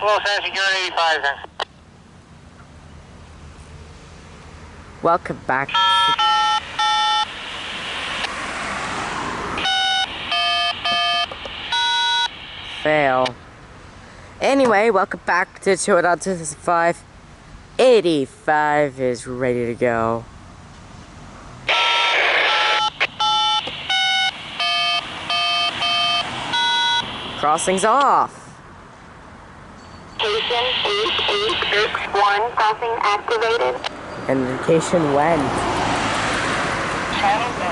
Los Angeles, you're at 85 then. Welcome back. Fail. Anyway, welcome back to 2.265. 85 is ready to go. Crossing's off. Station 8861, crossing activated. And the location went. Channel go.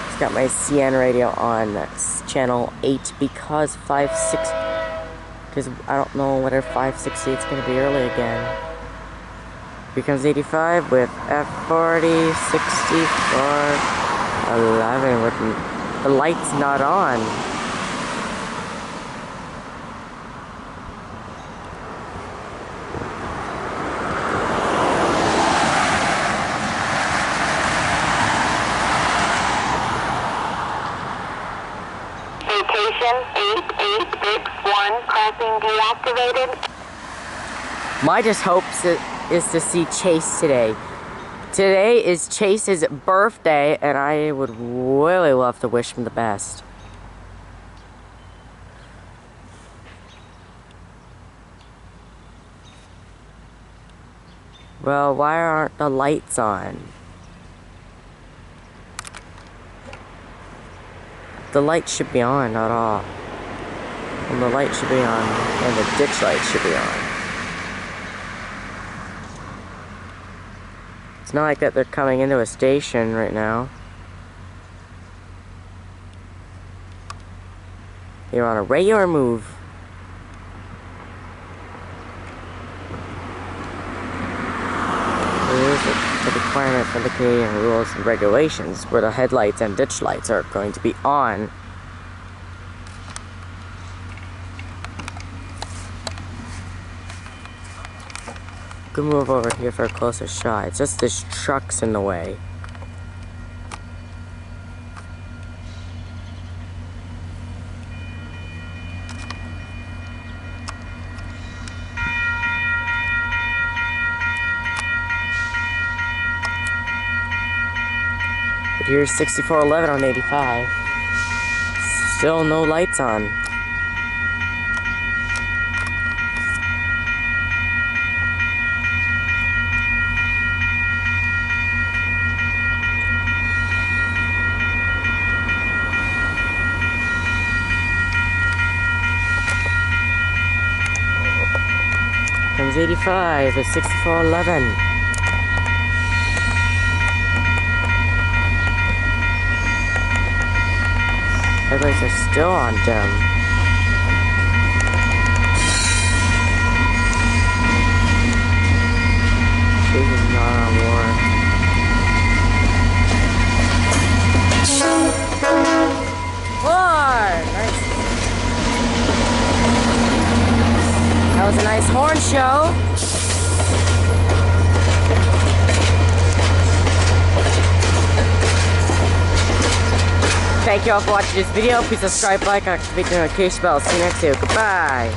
Just got my CN radio on channel 8 because 56. Because I don't know whether 560 it's going to be early again. Becomes 85 with F40 64 11 with the lights not on. Location 8861, crossing deactivated. My just hopes is to see Chase today. Today is Chase's birthday, and I would really love to wish him the best. Well, why aren't the lights on? The light should be on, not off. And the light should be on, and the ditch light should be on. It's not like that they're coming into a station right now. You're on a regular move. It is a requirement for the Canadian rules and regulations where the headlights and ditch lights are going to be on. Good move over here for a closer shot. It's just this truck's in the way. But here's 6411 on 85. Still no lights on. Comes 85 at 6411. Headlights are still on dim. Chase is not on war. Nice. That was a nice horn show. Thank you all for watching this video. Please subscribe, like, and activate the notification bell. See you next video. Goodbye.